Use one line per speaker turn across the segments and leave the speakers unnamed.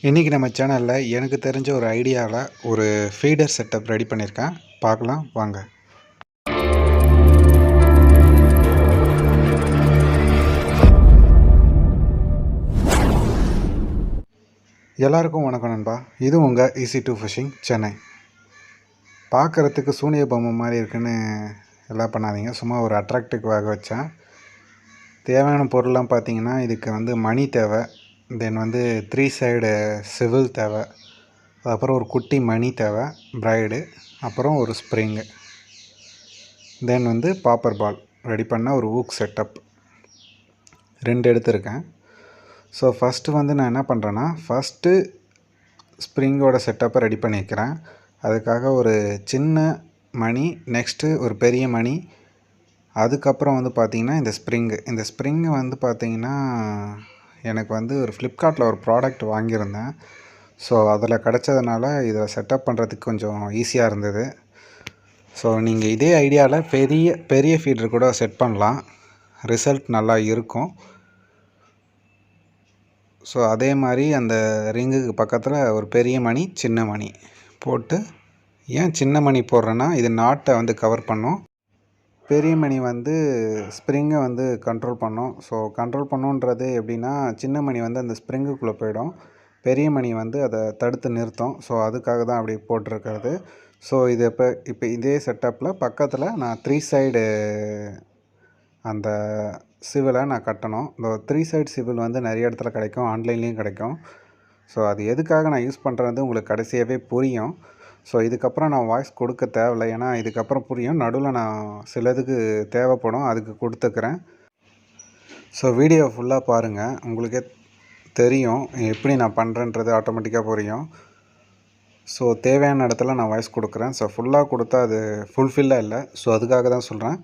இன்றைக்கி நம்ம சேனலில் எனக்கு தெரிஞ்ச ஒரு ஐடியாவில் ஒரு ஃபீடர் செட்டப் ரெடி பண்ணியிருக்கேன். பார்க்கலாம் வாங்க. எல்லாருக்கும் வணக்கம் நண்பா. இது உங்கள் EC2 ஃபிஷிங் சென்னை. பார்க்குறதுக்கு சூனிய பொம்மை மாதிரி இருக்குன்னு எல்லாம் பண்ணாதீங்க. சும்மா ஒரு அட்ராக்டிவாக வச்சேன். தேவையான பொருள்லாம் பார்த்தீங்கன்னா, இதுக்கு மணி தேவை, தென் 3 சைடு சிவில் தேவை, அப்புறம் ஒரு குட்டி மணி தேவை பிரைடு, அப்புறம் ஒரு ஸ்ப்ரிங்கு, தென் பாப்பர் பால் ரெடி பண்ண ஒரு ஊக் செட்டப் 2 எடுத்திருக்கேன். ஸோ ஃபஸ்ட்டு நான் என்ன பண்ணுறேன்னா, ஃபஸ்ட்டு ஸ்ப்ரிங்கோட செட்டப்பை ரெடி பண்ணிக்கிறேன். அதுக்காக ஒரு சின்ன மணி, நெக்ஸ்ட்டு ஒரு பெரிய மணி, அதுக்கப்புறம் பார்த்திங்கன்னா இந்த ஸ்ப்ரிங்கு பார்த்திங்கன்னா எனக்கு ஒரு ஃப்ளிப்கார்ட்டில் ஒரு ப்ராடக்ட் வாங்கியிருந்தேன். ஸோ அதில் கிடச்சதுனால இதை செட்டப் பண்ணுறதுக்கு கொஞ்சம் ஈஸியாக இருந்தது. ஸோ நீங்கள் இதே ஐடியாவில் பெரிய ஃபீடர் கூட செட் பண்ணலாம், ரிசல்ட் நல்லா இருக்கும். ஸோ அதே மாதிரி அந்த ரிங்குக்கு பக்கத்தில் ஒரு பெரிய மணி, சின்ன மணி போட்டு, ஏன் சின்ன மணி போடுறேன்னா இது நாட்டை கவர் பண்ணும், பெரிய மணி ஸ்ப்ரிங்கை கண்ட்ரோல் பண்ணும். ஸோ கண்ட்ரோல் பண்ணுன்றது எப்படின்னா, சின்ன மணி அந்த ஸ்ப்ரிங்குக்குள்ளே போயிடும், பெரிய மணி அதை தடுத்து நிறுத்தும். ஸோ அதுக்காக தான் அப்படி போட்டிருக்கிறது. ஸோ இது இப்போ இதே செட்டப்பில் பக்கத்தில் நான் 3 சைடு அந்த சிவிலை நான் கட்டணும். இந்த 3 சைடு சிவில் நிறைய இடத்துல கிடைக்கும், ஆன்லைன்லேயும் கிடைக்கும். ஸோ அது எதுக்காக நான் யூஸ் பண்ணுறது உங்களுக்கு கடைசியாகவே புரியும். ஸோ இதுக்கப்புறம் நான் வாய்ஸ் கொடுக்க தேவையில்லை, ஏன்னா இதுக்கப்புறம் புரியும். நடுவில் நான் சிலதுக்கு தேவைப்படும், அதுக்கு கொடுத்துக்கிறேன். ஸோ வீடியோ ஃபுல்லாக பாருங்கள், உங்களுக்கே தெரியும் எப்படி நான் பண்ணுறேன்றது ஆட்டோமேட்டிக்காக புரியும். ஸோ தேவையான இடத்துல நான் வாய்ஸ் கொடுக்குறேன். ஸோ ஃபுல்லாக கொடுத்தா அது ஃபுல்ஃபில்லாக இல்லை. ஸோ அதுக்காக தான் சொல்கிறேன்.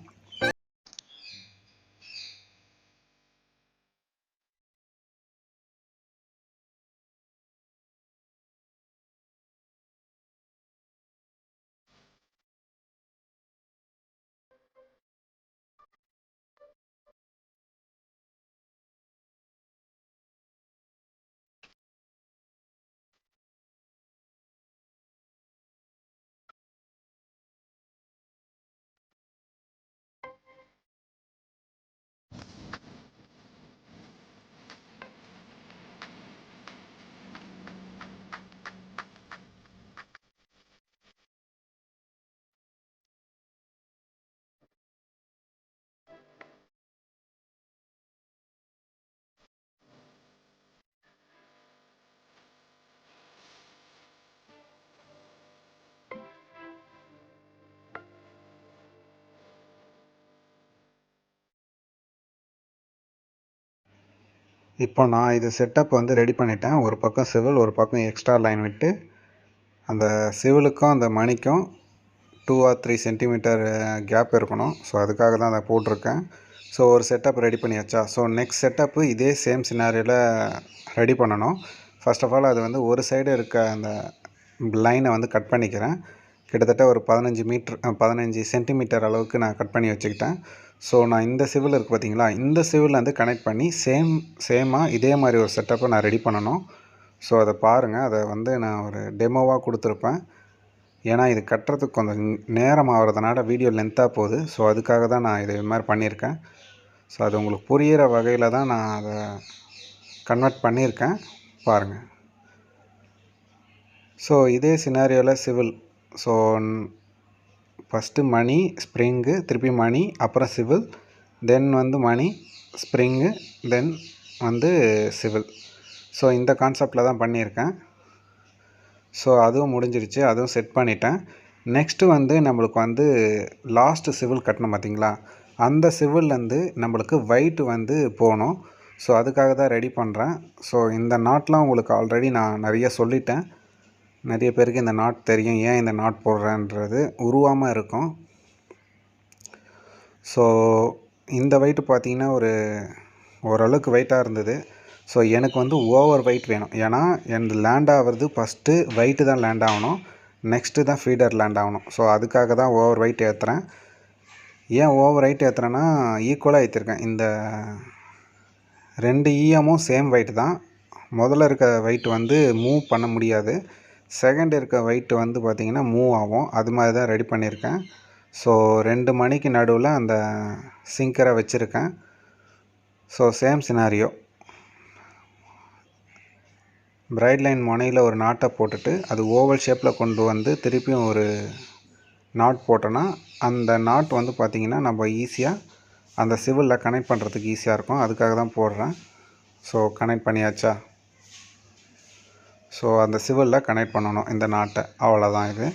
இப்போ நான் இது செட்டப் ரெடி பண்ணிட்டேன். ஒரு பக்கம் சிவில், ஒரு பக்கம் எக்ஸ்ட்ரா லைன் விட்டு, அந்த சிவிலுக்கும் அந்த மணிக்கும் 2 or 3 சென்டிமீட்டர் கேப் இருக்கணும். ஸோ அதுக்காக தான் அதை போட்டிருக்கேன். ஸோ ஒரு செட்டப் ரெடி பண்ணியாச்சா. ஸோ நெக்ஸ்ட் செட்டப்பு இதே சேம் சினாரியோவில் ரெடி பண்ணணும். ஃபர்ஸ்ட் ஆஃப் ஆல் அது ஒரு சைடு இருக்க அந்த லைனை கட் பண்ணிக்கிறேன். கிட்டத்தட்ட ஒரு 15 சென்டிமீட்டர் அளவுக்கு நான் கட் பண்ணி வச்சுக்கிட்டேன். ஸோ நான் இந்த சிவில் இருக்குது பார்த்தீங்களா, இந்த சிவில் கனெக்ட் பண்ணி சேமாக இதே மாதிரி ஒரு செட்டப்பை நான் ரெடி பண்ணணும். ஸோ அதை பாருங்கள். அதை நான் ஒரு டெமோவாக கொடுத்துருப்பேன். ஏன்னா இது கட்டுறதுக்கு கொஞ்சம் நேரம் ஆகிறதுனால வீடியோ லென்த்தாக போகுது. ஸோ அதுக்காக தான் நான் இது மாதிரி பண்ணியிருக்கேன். ஸோ அது உங்களுக்கு புரிகிற வகையில் தான் நான் அதை கன்வெர்ட் பண்ணியிருக்கேன், பாருங்கள். ஸோ இதே சினாரியோவில் சிவில், ஸோ ஃபஸ்ட்டு மணி, ஸ்ப்ரிங்கு, திருப்பி மணி, அப்புறம் சிவில், தென் மணி, ஸ்ப்ரிங்கு, தென் சிவில். ஸோ இந்த கான்செப்டில் தான் பண்ணியிருக்கேன். ஸோ அதுவும் முடிஞ்சிருச்சு, அதுவும் செட் பண்ணிட்டேன். நெக்ஸ்ட்டு நம்மளுக்கு லாஸ்ட்டு சிவில் கட்டணும் பார்த்தீங்களா, அந்த சிவில்லேருந்து நம்மளுக்கு ஒயிட்டு போகணும். ஸோ அதுக்காக தான் ரெடி பண்ணுறேன். ஸோ இந்த நாட்லாம் உங்களுக்கு ஆல்ரெடி நான் நிறைய சொல்லிட்டேன். நிறைய பேருக்கு இந்த நாட் தெரியும், ஏன் இந்த நாட் போடுறேன்றது உருவாமல் இருக்கும். ஸோ இந்த வெயிட்டு பார்த்திங்கன்னா ஓரளவுக்கு வெயிட்டாக இருந்தது. ஸோ எனக்கு ஓவர் வெயிட் வேணும். ஏன்னா எனது லேண்ட் ஆகிறது ஃபஸ்ட்டு வெயிட்டு தான் லேண்ட் ஆகணும், நெக்ஸ்ட்டு தான் ஃபீடர் லேண்ட் ஆகணும். ஸோ அதுக்காக தான் ஓவர் வெயிட் ஏற்றுறேன். ஏன் ஓவர் வெயிட் ஏற்றுறேன்னா, ஈக்குவலாக ஏற்றிருக்கேன். இந்த 2 ஈயமும் சேம் வெயிட் தான், முதல்ல இருக்க வெயிட் வந்து மூவ் பண்ண முடியாது. செகண்ட் இருக்க வெயிட் வந்து பார்த்திங்கன்னா மூவ் ஆகும். அது மாதிரி தான் ரெடி பண்ணியிருக்கேன். ஸோ 2 மணிக்கு நடுவில் அந்த சிங்கரை வச்சுருக்கேன். So same scenario, bright line முனையில் ஒரு நாட்டை போட்டுட்டு அது ஓவல் ஷேப்பில் கொண்டு வந்து திருப்பியும் ஒரு நாட் போட்டோன்னா அந்த நாட் வந்து பார்த்திங்கன்னா நம்ம ஈஸியாக அந்த சிவிலில் கனெக்ட் பண்ணுறதுக்கு ஈஸியாக இருக்கும். அதுக்காக தான் போடுறேன். ஸோ கனெக்ட் பண்ணியாச்சா? ஸோ அந்த சிவிலில் கனெக்ட் பண்ணணும் இந்த நாட்டை. அவ்வளோதான் இது.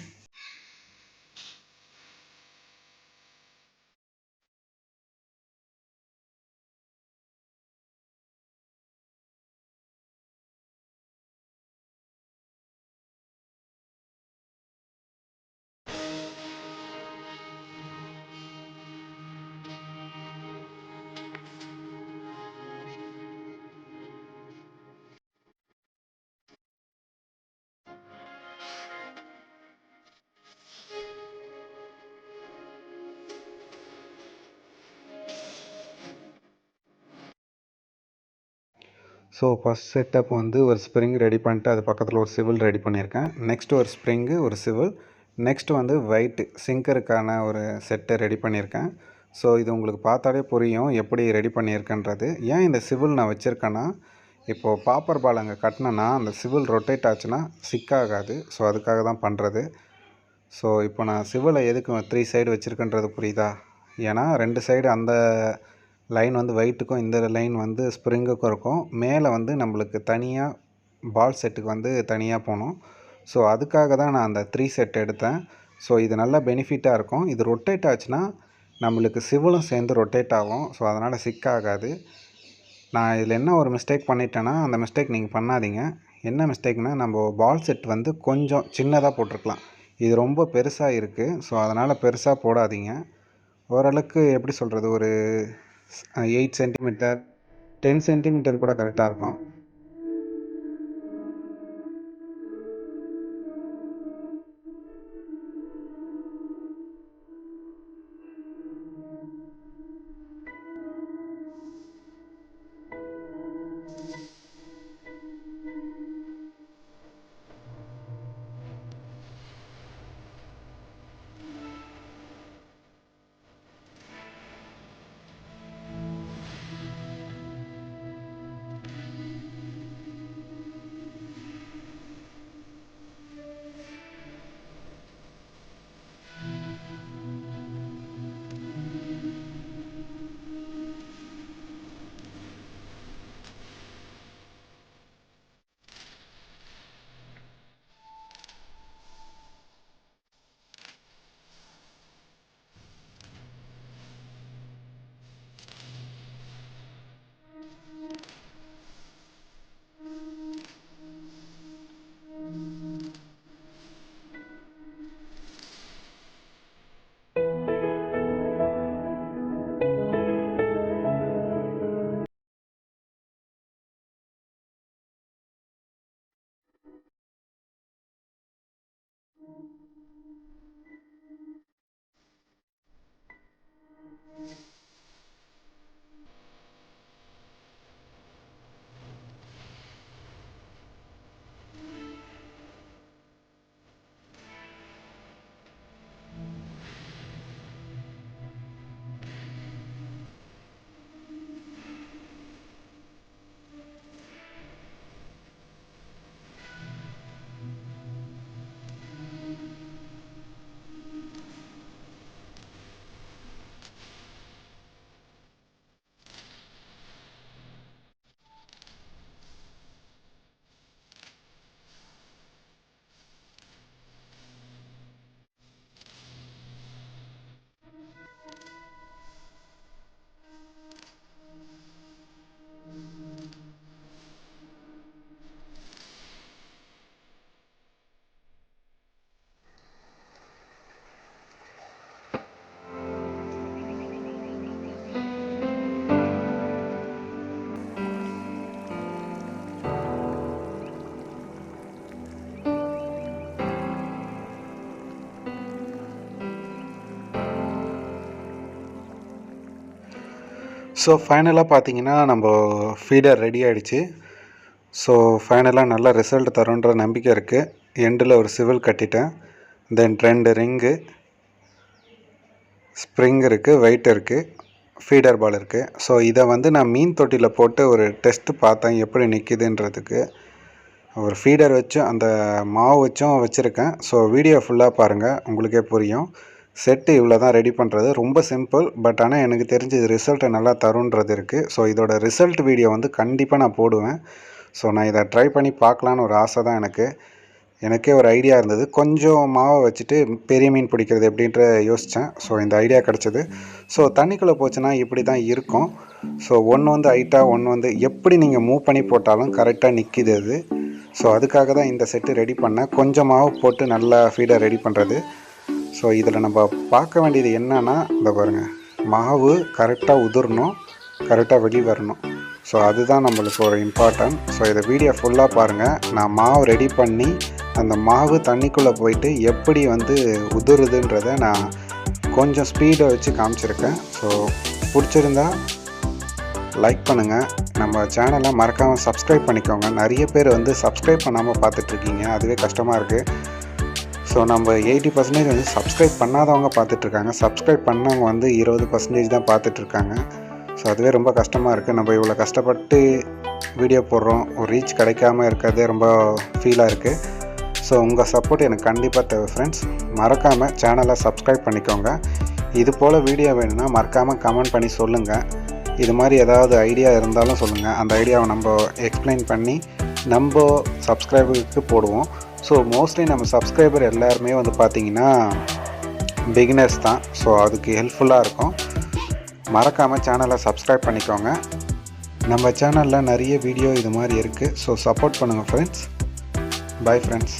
ஸோ ஃபஸ்ட் செட்டப் வந்து ஒரு ஸ்ப்ரிங் ரெடி பண்ணிட்டு அது பக்கத்தில் ஒரு சிவில் ரெடி பண்ணியிருக்கேன். நெக்ஸ்ட்டு ஒரு ஸ்ப்ரிங்கு, ஒரு சிவில், நெக்ஸ்ட்டு வந்து வெயிட்டு சிங்கருக்கான ஒரு செட்டை ரெடி பண்ணியிருக்கேன். ஸோ இது உங்களுக்கு பார்த்தாலே புரியும் எப்படி ரெடி பண்ணியிருக்கேன்றது. ஏன் இந்த சிவில் நான் வச்சுருக்கேன்னா, இப்போது பாப்பர் பால் அங்கே கட்டினேன்னா அந்த சிவில் ரொட்டேட் ஆச்சுன்னா சிக்காகாது. ஸோ அதுக்காக தான் பண்ணுறது. ஸோ இப்போ நான் சிவிலை எதுக்கு 3 சைடு வச்சுருக்கேன்றது புரியுதா? ஏன்னா 2 சைடு அந்த லைன் வந்து வெயிட்டுக்கும் இந்த லைன் வந்து ஸ்ப்ரிங்குக்கும் இருக்கும். மேலே வந்து நம்மளுக்கு தனியாக பால் செட்டுக்கு வந்து தனியாக போகணும். ஸோ அதுக்காக தான் நான் அந்த 3 செட் எடுத்தேன். ஸோ இது நல்லா பெனிஃபிட்டாக இருக்கும். இது ரொட்டேட் ஆச்சுன்னா நம்மளுக்கு சிவிலும் சேர்ந்து ரொட்டேட் ஆகும். ஸோ அதனால் சிக்காகாது. நான் இதில் என்ன ஒரு மிஸ்டேக் பண்ணிட்டேன்னா, அந்த மிஸ்டேக் நீங்கள் பண்ணாதீங்க. என்ன மிஸ்டேக்னால், நம்ம பால் செட் வந்து கொஞ்சம் சின்னதாக போட்டிருக்கலாம். இது ரொம்ப பெருசாக இருக்குது. ஸோ அதனால் பெருசாக போடாதீங்க. ஓரளவுக்கு எப்படி சொல்கிறது, ஒரு 8 சென்டிமீட்டர் 10 சென்டிமீட்டர் கூட கரெக்டாக இருக்கும். ஸோ ஃபைனலாக பார்த்தீங்கன்னா நம்ம ஃபீடர் ரெடி ஆகிடுச்சு. ஸோ ஃபைனலாக நல்ல ரிசல்ட் தருன்ற நம்பிக்கை இருக்குது. எண்டில் ஒரு சிவில் கட்டிட்டேன். தென் 2 ரிங்கு, ஸ்ப்ரிங் இருக்குது, வெயிட் இருக்குது, ஃபீடர் பால் இருக்குது. ஸோ இதை வந்து நான் மீன் தொட்டியில் போட்டு ஒரு டெஸ்ட்டு பார்த்தேன் எப்படி நிற்கிதுன்றதுக்கு. ஒரு ஃபீடர் வச்சும் அந்த மாவு வச்சும் வச்சுருக்கேன். ஸோ வீடியோ ஃபுல்லாக பாருங்கள், உங்களுக்கே புரியும். செட்டு இவ்வளோ தான் ரெடி பண்ணுறது. ரொம்ப சிம்பிள். பட் ஆனால் எனக்கு தெரிஞ்சு ரிசல்ட்டை நல்லா தருன்றது இருக்குது. ஸோ இதோட ரிசல்ட் வீடியோ வந்து கண்டிப்பாக நான் போடுவேன். ஸோ நான் இதை ட்ரை பண்ணி பார்க்கலான்னு ஒரு ஆசை தான் எனக்கே ஒரு ஐடியா இருந்தது. கொஞ்சம் மாவை வச்சுட்டு பெரிய மீன் பிடிக்கிறது எப்படின்ற யோசித்தேன். ஸோ இந்த ஐடியா கிடச்சிது. ஸோ தண்ணிக்குள்ளே போச்சுன்னா இப்படி தான் இருக்கும். ஸோ ஒன்று வந்து ஹைட்டாக, ஒன்று வந்து எப்படி நீங்கள் மூவ் பண்ணி போட்டாலும் கரெக்டாக நிற்கிது அது. ஸோ அதுக்காக தான் இந்த செட்டு ரெடி பண்ணேன். கொஞ்சம் மாவு போட்டு நல்லா ஃபீடர் ரெடி பண்ணுறது. ஸோ இதில் நம்ம பார்க்க வேண்டியது என்னென்னா, இந்த பாருங்கள், மாவு கரெக்டாக உதிரணும், கரெக்டாக வெளியே வரணும். ஸோ அதுதான் நம்மளுக்கு ஒரு இம்பார்ட்டன்ட். ஸோ இதை வீடியோ ஃபுல்லாக பாருங்கள். நான் மாவு ரெடி பண்ணி அந்த மாவு தண்ணிக்குள்ளே போயிட்டு எப்படி வந்து உதிருதுன்றதை நான் கொஞ்சம் ஸ்பீடை வச்சு காமிச்சிருக்கேன். ஸோ பிடிச்சிருந்தா லைக் பண்ணுங்கள். நம்ம சேனலை மறக்காமல் சப்ஸ்கிரைப் பண்ணிக்கோங்க. நிறைய பேர் வந்து சப்ஸ்கிரைப் பண்ணாமல் பார்த்துட்ருக்கீங்க, அதுவே கஷ்டமாக இருக்குது. ஸோ நம்ம 80% வந்து சப்ஸ்கிரைப் பண்ணாதவங்க பார்த்துட்ருக்காங்க. சப்ஸ்கிரைப் பண்ணவங்க வந்து 20% தான் பார்த்துட்ருக்காங்க. ஸோ அதுவே ரொம்ப கஷ்டமாக இருக்குது. நம்ம இவ்வளோ கஷ்டப்பட்டு வீடியோ போடுறோம், ஒரு ரீச் கிடைக்காம இருக்கிறதே ரொம்ப ஃபீலாக இருக்குது. ஸோ உங்கள் சப்போர்ட் எனக்கு கண்டிப்பாக தேவை ஃப்ரெண்ட்ஸ். மறக்காமல் சேனலை சப்ஸ்கிரைப் பண்ணிக்கோங்க. இது போல் வீடியோ வேணும்னா மறக்காமல் கமெண்ட் பண்ணி சொல்லுங்கள். இது மாதிரி ஏதாவது ஐடியா இருந்தாலும் சொல்லுங்கள். அந்த ஐடியாவை நம்ம எக்ஸ்பிளைன் பண்ணி நம்ம சப்ஸ்கிரைபருக்கு போடுவோம். ஸோ மோஸ்ட்லி நம்ம சப்ஸ்கிரைபர் எல்லாருமே வந்து பார்த்திங்கன்னா பிகினர்ஸ் தான். ஸோ அதுக்கு ஹெல்ப்ஃபுல்லாக இருக்கும். மறக்காமல் சேனலை சப்ஸ்கிரைப் பண்ணிக்கோங்க. நம்ம சேனலில் நிறைய வீடியோ இது மாதிரி இருக்குது. ஸோ சப்போர்ட் பண்ணுங்கள் ஃப்ரெண்ட்ஸ். Bye friends.